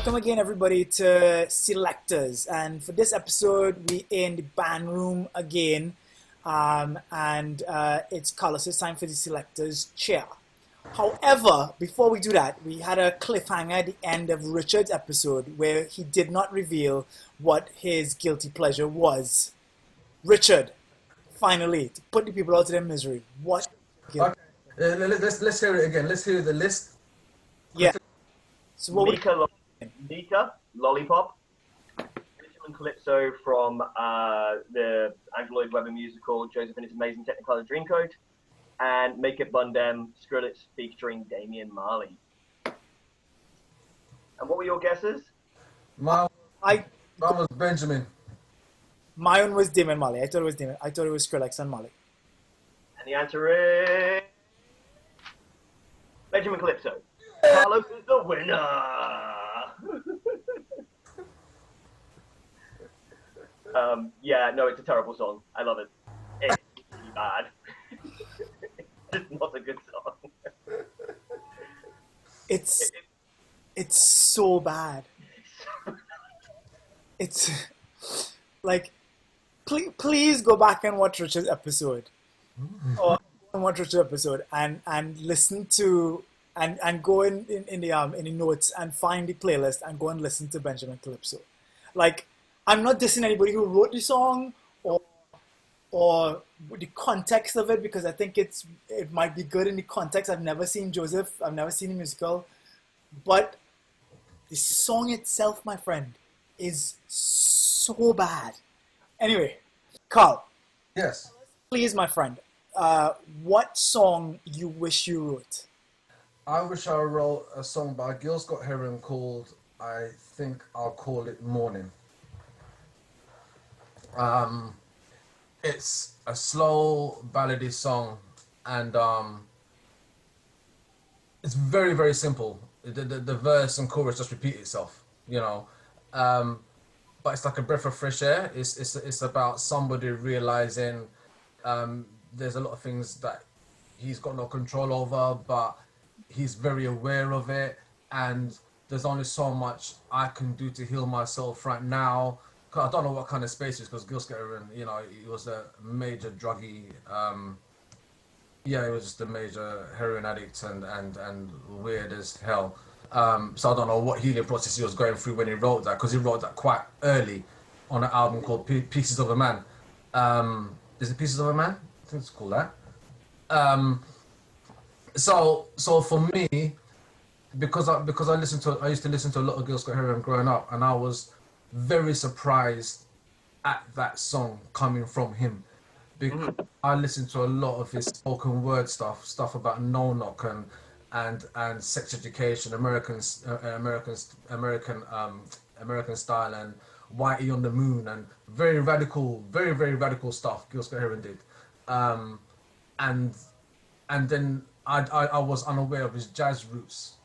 Welcome again, everybody, to Selectors. And for this episode, we in the band room again. It's Karlos' time for the Selectors chair. However, before we do that, we had a cliffhanger at the end of Richard's episode where he did not reveal what his guilty pleasure was. Richard, finally, to put the people out of their misery, what? Okay. Let's hear it again. Let's hear the list. Yeah. So what Nika, Lollipop, Benjamin Calypso from the Andrew Lloyd Webber musical, Joseph and His Amazing Technicolor Dreamcoat, and Make It Bundem, Skrillex featuring Damian Marley. And what were your guesses? Mine was Benjamin. My own was Damian Marley. I thought it was Skrillex and Marley. And the answer is Benjamin Calypso. Karlos is the winner. Yeah, no, it's a terrible song. I love it. It's really bad. It's not a good song. It's so bad. It's like, please go back and watch Richard's episode, or watch Richard's episode and listen to and go in the notes and find the playlist and go and listen to Benjamin Calypso. Like, I'm not dissing anybody who wrote the song or the context of it, because I think it might be good in the context. I've never seen Joseph. I've never seen the musical. But the song itself, my friend, is so bad. Anyway, Carl. Yes. Please, my friend, what song you wish you wrote? I wish I wrote a song by Gil Scott-Heron called, I think I'll call it Morning. It's a slow ballady song, and it's very, very simple. The verse and chorus just repeat itself, you know. But it's like a breath of fresh air. It's about somebody realizing there's a lot of things that he's got no control over, but he's very aware of it, and there's only so much I can do to heal myself right now. Cause I don't know what kind of space it's, because Gil Scott-Heron, you know, he was a major druggie. He was just a major heroin addict and weird as hell. So I don't know what healing process he was going through when he wrote that, because he wrote that quite early on an album called Pieces of a Man. Is it Pieces of a Man? I think it's called that. So for me, because I used to listen to a lot of Gil Scott-Heron growing up, and I was very surprised at that song coming from him, because I listened to a lot of his spoken word stuff about no knock and sex education, American style, and Whitey on the Moon, and very very radical stuff Gil Scott-Heron did, and then I was unaware of his jazz roots.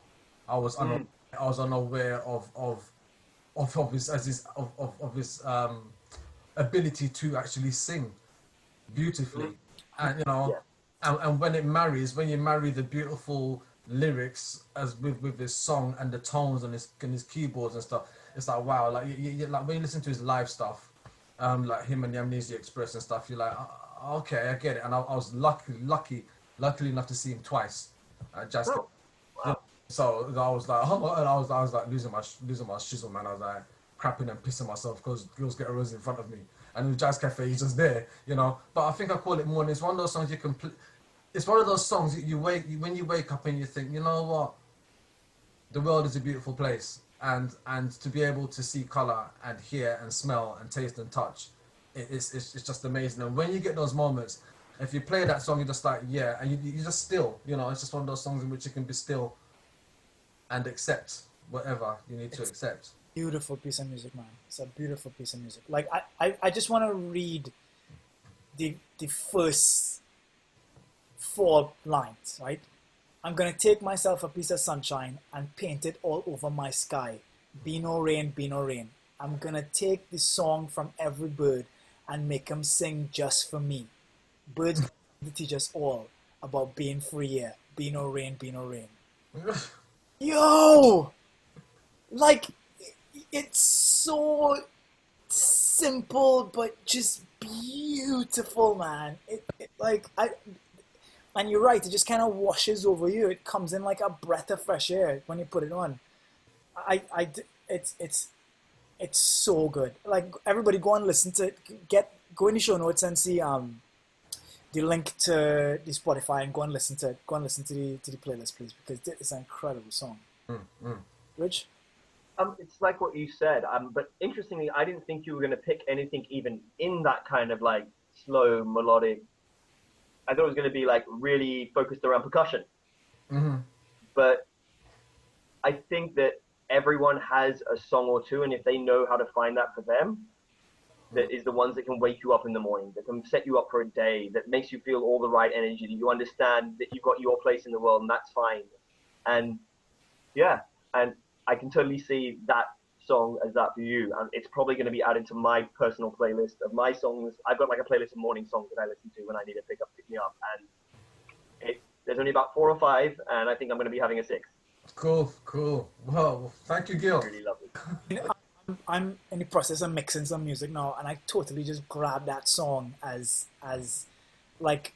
I was unaware of his ability to actually sing beautifully, and you know, and when you marry the beautiful lyrics as with his song and the tones and his keyboards and stuff, it's like, wow. Like you like when you listen to his live stuff, like him and the Amnesia Express and stuff, you're like, okay, I get it. And I was lucky enough to see him twice at Jazz. Oh, wow. So I was like, I was like losing my shizzle, man. I was like crapping and pissing myself because girls get a rose in front of me, and in the Jazz Cafe, he's just there, you know. But I think I call it Morning. It's one of those songs you can. It's one of those songs when you wake up and you think, you know what, the world is a beautiful place, and to be able to see color and hear and smell and taste and touch, it's just amazing. And when you get those moments, if you play that song, you're just like, yeah, and you just still, you know, it's just one of those songs in which you can be still and accept whatever you need to accept. Beautiful piece of music, man. It's a beautiful piece of music. Like, I just want to read the first 4 lines, right? I'm going to take myself a piece of sunshine and paint it all over my sky. Be no rain, be no rain. I'm going to take the song from every bird and make them sing just for me. Birds to teach us all about being free here. Be no rain, be no rain. Yo! Like, it's so simple but just beautiful, man. And you're right, it just kind of washes over you. It comes in like a breath of fresh air when you put it on. It's so good. Like, everybody go and listen to it. Go in the show notes and see the link to the Spotify, and go and listen to it. Go and listen to the playlist, please, because it's an incredible song. Rich? It's like what you said. But interestingly, I didn't think you were going to pick anything even in that kind of like slow melodic. I thought it was going to be like really focused around percussion. But I think that everyone has a song or two, and if they know how to find that for them, that is the ones that can wake you up in the morning, that can set you up for a day, that makes you feel all the right energy, that you understand that you've got your place in the world, and that's fine. And yeah, and I can totally see that song as that for you. And it's probably going to be added to my personal playlist of my songs. I've got like a playlist of morning songs that I listen to when I need to pick me up. And there's only about 4 or 5, and I think I'm going to be having a 6. Cool. Well, thank you, Gil. Really lovely. I'm in the process of mixing some music now, and I totally just grabbed that song as like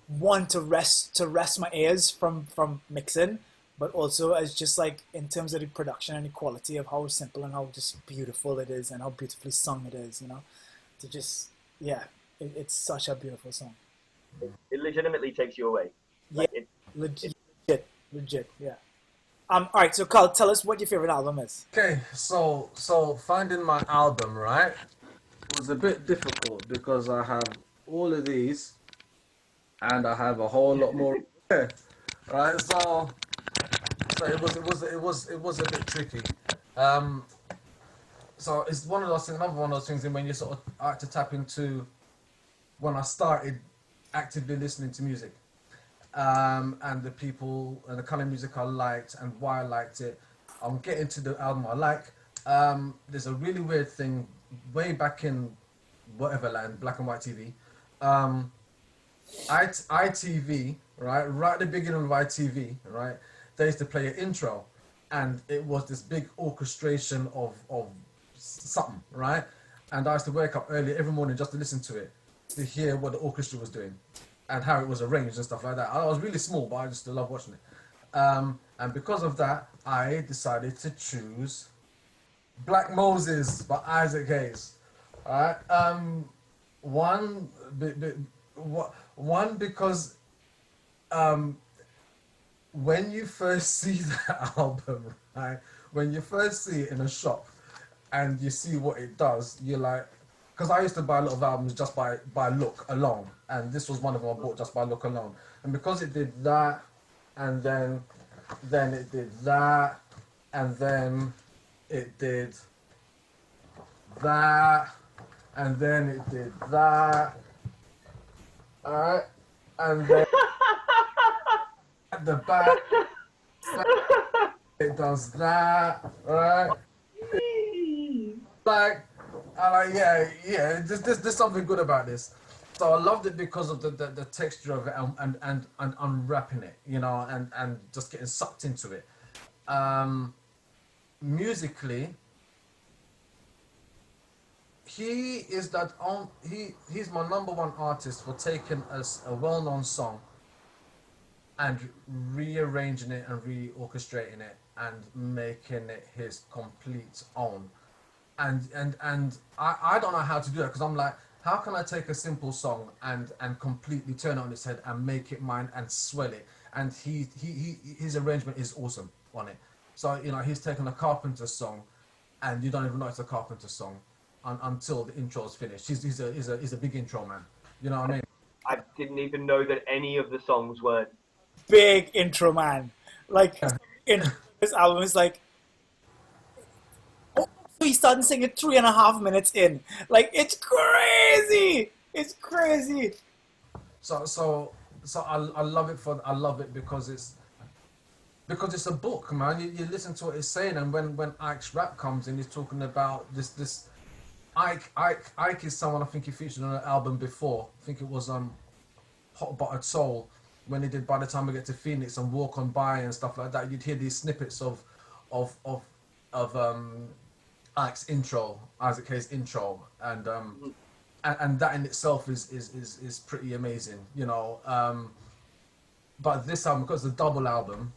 one to rest my ears from mixing, but also as just like in terms of the production and the quality of how simple and how just beautiful it is and how beautifully sung it is, to just it's such a beautiful song. It legitimately takes you away. Like Legit, yeah. All right, so Carl, tell us what your favorite album is. Okay, so finding my album, right, was a bit difficult because I have all of these and I have a whole lot more here, right? So it was a bit tricky. So it's one of those things, another one of those things, when you sort of like to tap into when I started actively listening to music. And the people and the kind of music I liked and why I liked it. I'm getting to the album I like. There's a really weird thing way back in whatever land, black and white TV. ITV, right at the beginning of ITV, right, they used to play an intro, and it was this big orchestration of something, right? And I used to wake up early every morning just to listen to it, to hear what the orchestra was doing and how it was arranged and stuff like that. I was really small, but I just love watching it. And because of that, I decided to choose Black Moses by Isaac Hayes. All right. One because when you first see that album, right, when you first see it in a shop and you see what it does, you're like, because I used to buy a lot of albums just by look alone, and this was one of them I bought just by look alone. And because it did that, and then it did that, and then it did that, and then it did that, alright, and then at the back, it does that, alright, like, there's something good about this. So I loved it because of the texture of it and unwrapping it, and just getting sucked into it. Musically, he's my #1 artist for taking a well-known song and rearranging it and reorchestrating it and making it his complete own. And I don't know how to do that, because I'm like, how can I take a simple song and completely turn it on its head and make it mine and swell it? And his arrangement is awesome on it. So he's taken a Carpenter song, and you don't even know it's a Carpenter song until the intro's finished. He's a big intro man. You know what I mean? I didn't even know that any of the songs were Big intro man. Like, in this album is like, so he started singing 3.5 minutes in. Like, it's crazy. It's crazy. So I love it because it's a book, man. You listen to what it's saying, and when Ike's rap comes in, he's talking about this. Ike is someone I think he featured on an album before. I think it was Hot Buttered Soul, when he did By the Time We Get to Phoenix and Walk On By and stuff like that. You'd hear these snippets of Ike's intro, Isaac Hayes' intro, and that in itself is pretty amazing, you know. But this album, because it's a double album,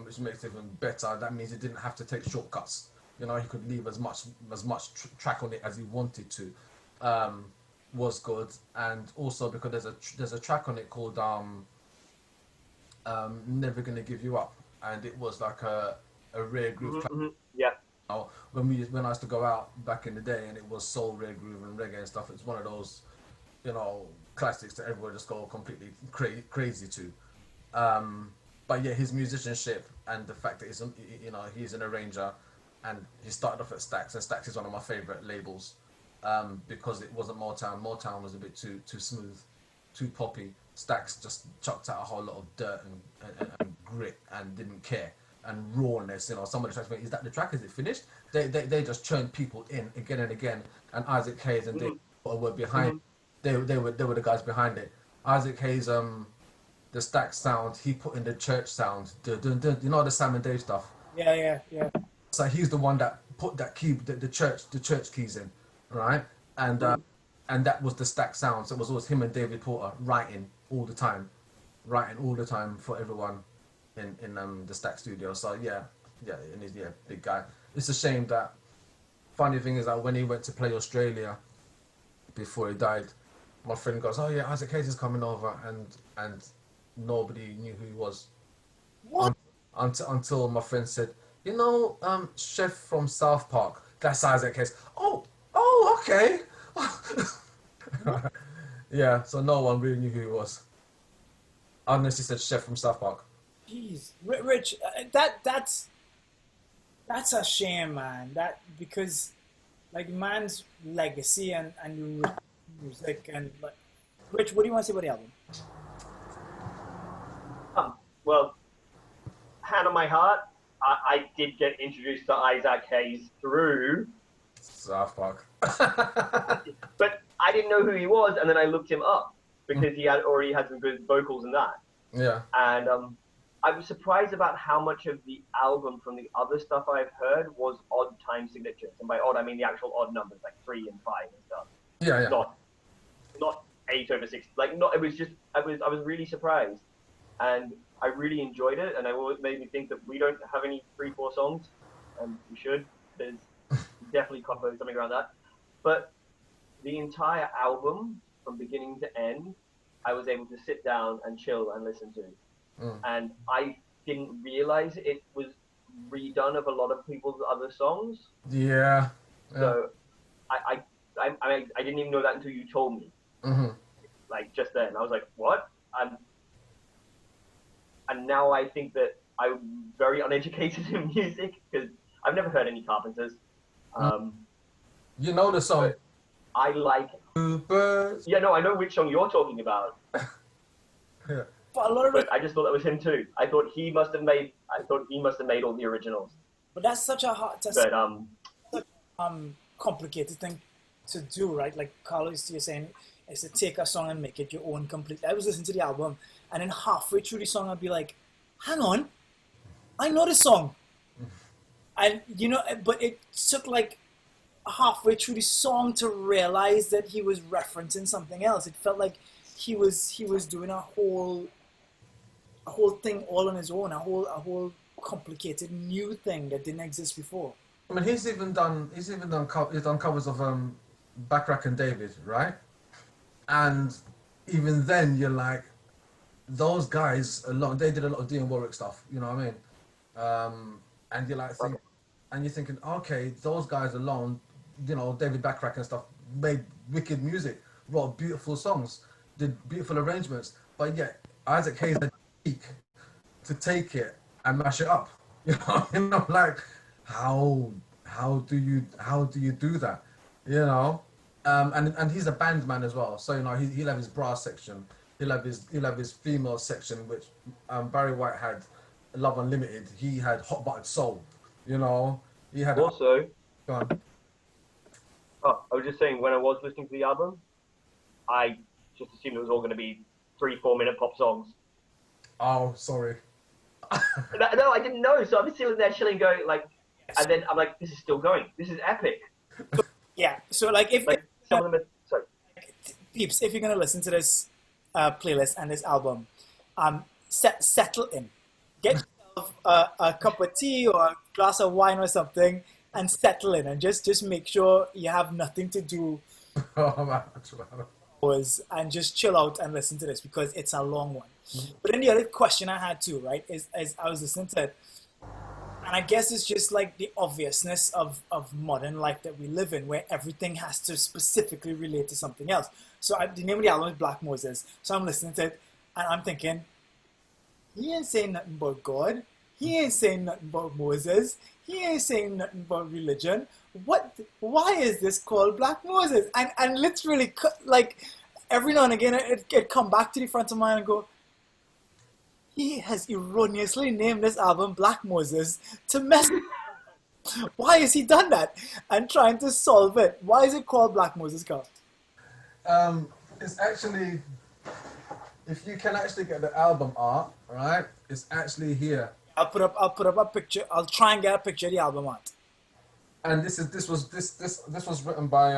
which makes it even better. That means he didn't have to take shortcuts. You know, he could leave as much track on it as he wanted to. Was good, and also because there's a track on it called Never Gonna Give You Up, and it was like a rare groove track. Yeah. When I used to go out back in the day, and it was soul, rare groove, and reggae and stuff. It's one of those, you know, classics that everyone just go completely crazy to. But yeah, his musicianship and the fact that he's an arranger, and he started off at Stax, and Stax is one of my favorite labels, because it wasn't Motown. Motown was a bit too smooth, too poppy. Stax just chucked out a whole lot of dirt and grit and didn't care. And rawness, you know, some of the tracks went, is that the track? Is it finished? They just churned people in again and again. And Isaac Hayes and they were behind. They were the guys behind it. Isaac Hayes, the Stack sound, he put in the church sound. Dun, dun, dun, you know, the Sam and Dave stuff. Yeah. So he's the one that put that key, the church keys in, right? And that was the Stack sound. So it was always him and David Porter writing all the time for everyone in the Stack studio. So and he's big guy. It's a shame that. Funny thing is that when he went to play Australia before he died, my friend goes, "Oh yeah, Isaac Hayes is coming over," and nobody knew who he was. What? Until my friend said, "You know, Chef from South Park, that's Isaac Hayes." Oh, okay. Yeah, so no one really knew who he was. Unless he said Chef from South Park. Jeez, Rich, that's a shame, man. That because like man's legacy and music and like, Rich, what do you want to say about the album? Well, hand on my heart, I did get introduced to Isaac Hayes through South Park. But I didn't know who he was, and then I looked him up because he had already had some good vocals in that. Yeah. And I was surprised about how much of the album from the other stuff I've heard was odd time signatures. And by odd, I mean the actual odd numbers, like 3 and 5 and stuff. Yeah. Not 8 over 6. Like, not. It was just, I was really surprised. And I really enjoyed it. And it always made me think that we don't have any 3/4 songs. And we should. There's definitely composed something around that. But the entire album, from beginning to end, I was able to sit down and chill and listen to. And I didn't realize it was redone of a lot of people's other songs. Yeah. So I didn't even know that until you told me. Like just then, I was like, "What?" And now I think that I'm very uneducated in music because I've never heard any Carpenters. You know the song. I like. Yeah, no, I know which song you're talking about. Yeah. But I just thought that was him too. I thought he must have made all the originals. But that's such a hard, complicated thing to do, right? Like Karlos, you're saying, is to take a song and make it your own completely. I was listening to the album, and then halfway through the song, I'd be like, "Hang on, I know this song," and but it took like halfway through the song to realize that he was referencing something else. It felt like he was doing a whole thing all on his own, a whole complicated new thing that didn't exist before. I mean, he's done covers of Backrack and David, right? And even then, you're like, those guys they did a lot of Dionne Warwick stuff, you know what I mean? And you're like, you're thinking, okay, those guys alone, David Backrack and stuff, made wicked music, wrote beautiful songs, did beautiful arrangements, but yet Isaac Hayes had to take it and mash it up. Like how do you do that? And he's a band man as well, so he'll have his brass section, he'll have his female section, which Barry White had Love Unlimited, he had Hot Buttered Soul, he had also. Go on. Oh, I was just saying, when I was listening to the album, I just assumed it was all going to be 3-4 minute pop songs. Oh, sorry. No, I didn't know. So I'm sitting there chilling, going like, And then I'm like, this is still going. This is epic. Yeah. So like if Like some of them are sorry. peeps, if you're gonna listen to this playlist and this album, settle in. Get yourself a cup of tea or a glass of wine or something, and settle in, and just make sure you have nothing to do Oh man, and just chill out and listen to this because it's a long one. But then the other question I had too, right, is as I was listening to it, and I guess it's just like the obviousness of modern life that we live in, where everything has to specifically relate to something else. So the name of the album is Black Moses. So I'm listening to it, and I'm thinking, he ain't saying nothing about God. He ain't saying nothing about Moses. He ain't saying nothing about religion. What? Why is this called Black Moses? And literally, like, every now and again, it come back to the front of mind and go, he has erroneously named this album Black Moses to mess. Why has he done that? And trying to solve it. Why is it called Black Moses, Carl? It's actually, if you can actually get the album art, right? It's actually here. I'll put up a picture. I'll try and get a picture of the album art. And this was written by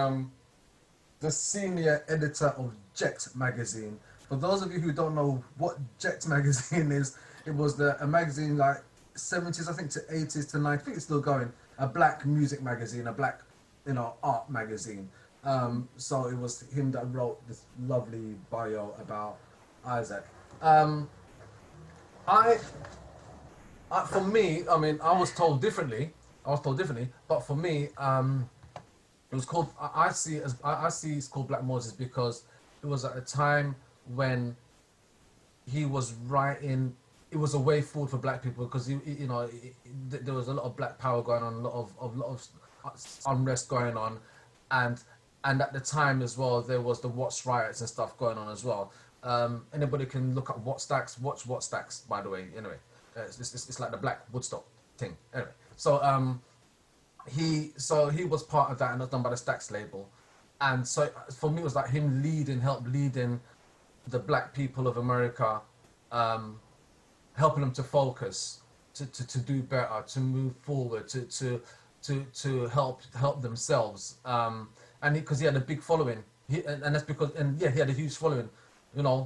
the senior editor of Jet magazine. For those of you who don't know what Jet magazine is, it was a magazine like 70s, I think, to 80s to 90s. I think it's still going. A black music magazine, a black, art magazine. So it was him that wrote this lovely bio about Isaac. For me, I mean, I was told differently, but for me, it was called. I see it's called Black Moses because it was at a time when he was writing. It was a way forward for black people because there was a lot of black power going on, a lot of unrest going on, and at the time as well there was the Watts riots and stuff going on as well. Anybody can look at watch Watts, by the way. Anyway, it's like the Black Woodstock thing. Anyway, so he was part of that, and it was done by the Stax label. And so for me, it was like him help leading the black people of America, helping them to focus, to do better, to move forward, to help themselves. And because he had a big following, and that's because, he had a huge following.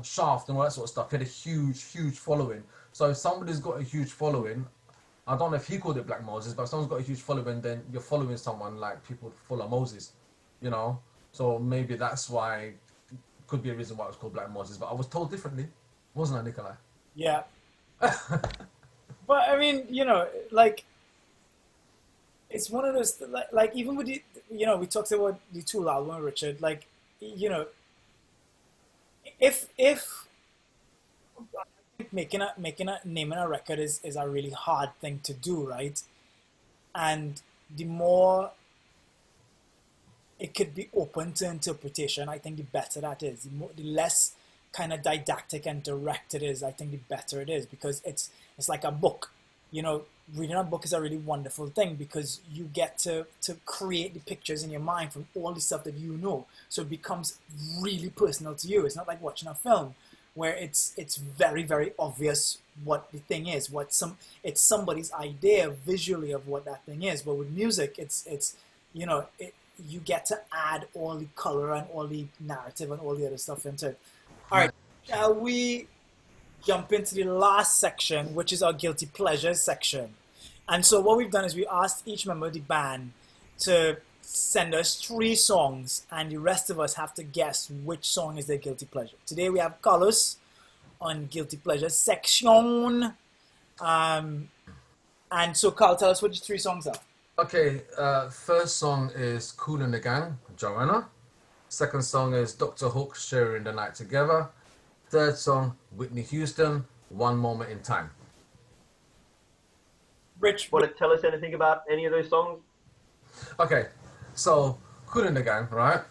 Shaft and all that sort of stuff. He had a huge following. So if somebody's got a huge following, I don't know if he called it Black Moses, but if someone's got a huge following, then you're following someone like people follow Moses, So maybe that's why, could be a reason why it was called Black Moses. But I was told differently, wasn't I, Nicholai? Yeah. But I mean, like, it's one of those, like even with the, we talked about the Tool album, Richard, like, if naming a record is a really hard thing to do, right? And the more it could be open to interpretation, I think the better that is. The less kind of didactic and direct it is, I think the better it is, because it's like a book. Reading a book is a really wonderful thing because you get to create the pictures in your mind from all the stuff that you know. So it becomes really personal to you. It's not like watching a film where it's very, very obvious what the thing is. It's somebody's idea visually of what that thing is. But with music, you get to add all the color and all the narrative and all the other stuff into it. All right, shall we jump into the last section, which is our guilty pleasures section? And so what we've done is we asked each member of the band to send us 3 songs, and the rest of us have to guess which song is their guilty pleasure. Today we have Karlos on guilty pleasure section. And so Carl, tell us what the 3 songs are. Okay, first song is Kool and the Gang, Joanna. Second song is Dr. Hook, Sharing the Night Together. Third song, Whitney Houston, One Moment in Time. Rich, want to tell us anything about any of those songs? Okay, so Kool and the Gang, right?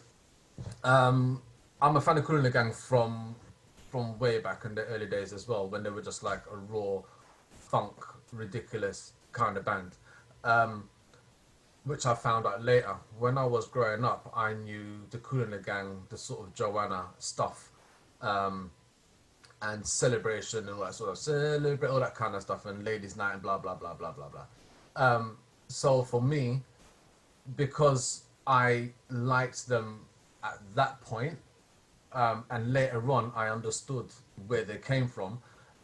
I'm a fan of Kool and the Gang from way back in the early days as well, when they were just like a raw, funk, ridiculous kind of band. Which I found out later. When I was growing up, I knew the Kool and the Gang, the sort of Joanna stuff, and Celebration and all that sort of celebrate, all that kind of stuff, and Ladies' Night and blah blah blah blah blah blah. So for me, because I liked them at that point, and later on I understood where they came from.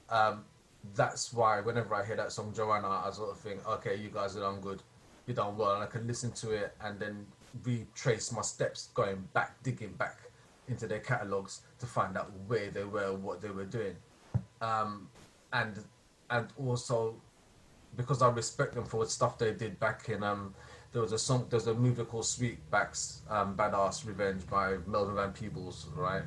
Um, that's why whenever I hear that song Joanna, I sort of think, okay, you guys are done good, you done well, and I can listen to it and then retrace my steps, going back, digging back into their catalogs to find out where they were, what they were doing, um, and also because I respect them for stuff they did back in there's a movie called Sweetback's Badass Revenge by Melvin Van Peebles, right?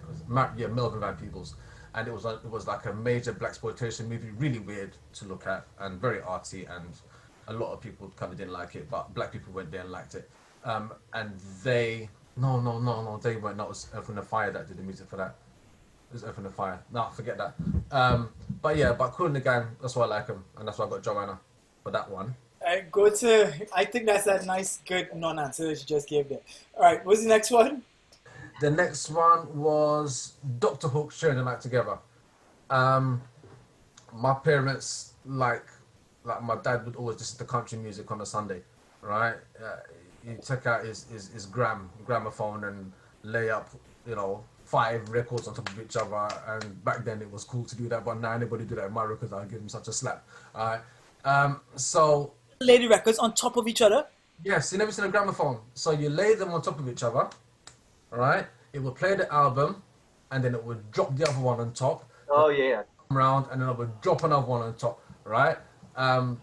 Yeah, Melvin Van Peebles, and it was like a major blaxploitation movie, really weird to look at and very arty, and a lot of people kind of didn't like it, but black people went there and liked it. And they no, they weren't. That was Earth and the Fire that did the music for that. It was Earth and the Fire. No, forget that. But yeah, but Cool and the Gang, that's why I like them, and that's why I got Joanna for that one. I think that's that nice, good non-answer that you just gave there. All right, what's the next one? The next one was Dr. Hook, Sharing the Night Together. My parents, like my dad would always listen to country music on a Sunday, right? He'd take out his gramophone and lay up, 5 records on top of each other. And back then it was cool to do that, but now anybody do that in my records, I'll give him such a slap. All right. So Lady records on top of each other? yes, you never seen a gramophone. So you lay them on top of each other, right? It would play the album, and then it would drop the other one on top. Oh yeah. Come around, and then it would drop another one on top, right? I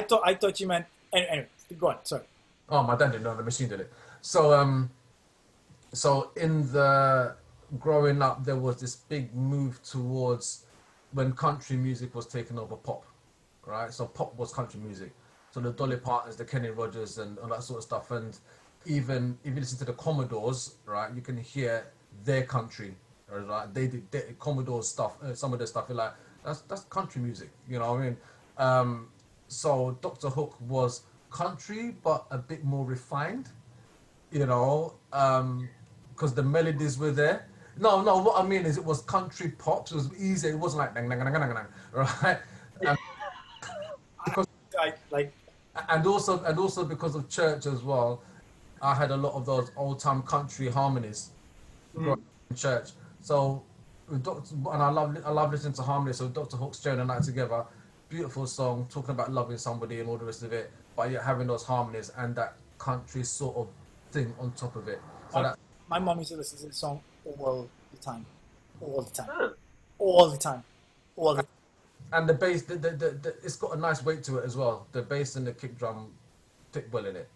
thought you meant anyway. Go on. Sorry. Oh, my dad didn't know, the machine did it. So so in the growing up, there was this big move towards when country music was taking over pop, right? So pop was country music. So the Dolly Partons, the Kenny Rogers, and all that sort of stuff. And even if you listen to the Commodores, right, you can hear their country. Right? They did Commodores stuff. Some of their stuff, you're like, that's country music. You know what I mean? So Dr. Hook was country, but a bit more refined. Because the melodies were there. No, what I mean is it was country pop. So it was easy. It wasn't like dang, dang, dang, dang, dang, right? And also because of church as well, I had a lot of those old time country harmonies growing up in church. So and I love listening to harmonies. So Dr. Hook's Sharing the Night Together, beautiful song talking about loving somebody and all the rest of it, but you're having those harmonies and that country sort of thing on top of it. So my mom used to listen to this song all the time. And the bass, it's got a nice weight to it as well. The bass and the kick drum fit well in it.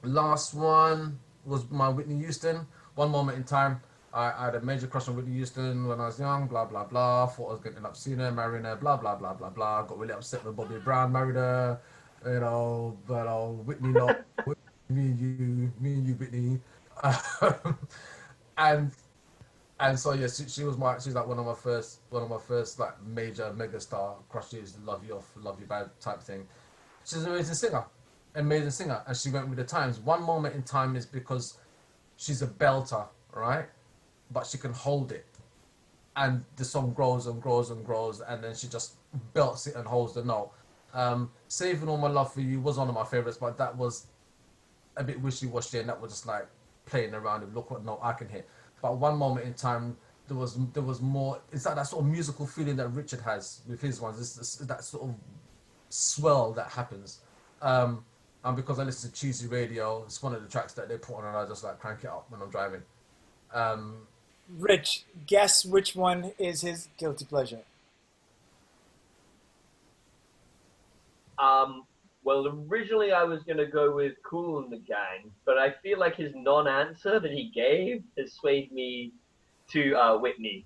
Last one was my Whitney Houston. One Moment in Time. I had a major crush on Whitney Houston when I was young, blah, blah, blah. Thought I was getting up seeing her, marrying her, blah, blah, blah, blah, blah. Got really upset when Bobby Brown married her, but Whitney not. me and you, Whitney. And so yeah, she's like one of my first like major megastar crushes, love you off, love you bad type thing. She's an amazing singer, and she went with the times. One Moment in Time is because she's a belter, right? But she can hold it, and the song grows and grows and grows, and then she just belts it and holds the note. Saving All My Love for You was one of my favorites, but that was a bit wishy-washy, and that was just like playing around and look what note I can hit. But One Moment in Time, there was more. It's like that sort of musical feeling that Richard has with his ones. It's that sort of swell that happens. And because I listen to cheesy radio, it's one of the tracks that they put on, and I just like crank it up when I'm driving. Rich, guess which one is his guilty pleasure? Well, originally I was going to go with Kool and the Gang, but I feel like his non-answer that he gave has swayed me to Whitney.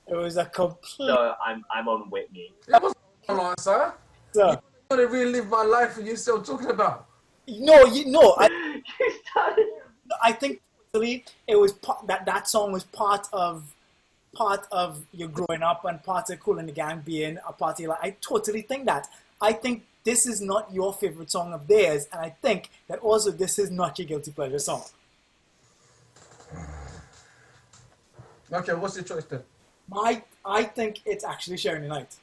It was a complete... So I'm on Whitney. That was an answer. So, You want to relive my life and you're still talking about? No, You started... I think totally it was that song was part of your growing up and part of Kool and the Gang being a party. Like, I totally think that. I think this is not your favorite song of theirs, and I think that also this is not your guilty pleasure song. Okay, what's your choice then? I think it's actually Sharing the Night.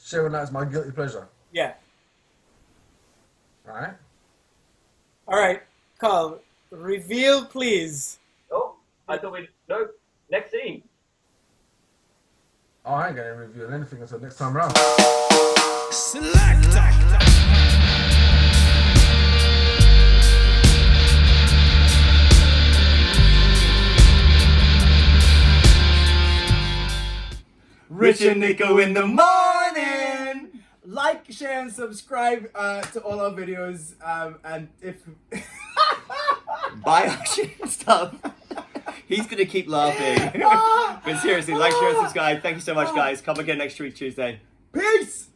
Sharing the Night is my guilty pleasure. Yeah. All right. All right, Carl, reveal, please. Oh, I thought no. Next scene. Oh, I ain't gonna review anything until next time round. Selector. Rich and Nico in the morning. Like, share, and subscribe to all our videos. And if buy our shit and stuff. He's gonna keep laughing. But seriously, like, share, and subscribe. Thank you so much, guys. Come again next week, Tuesday. Peace.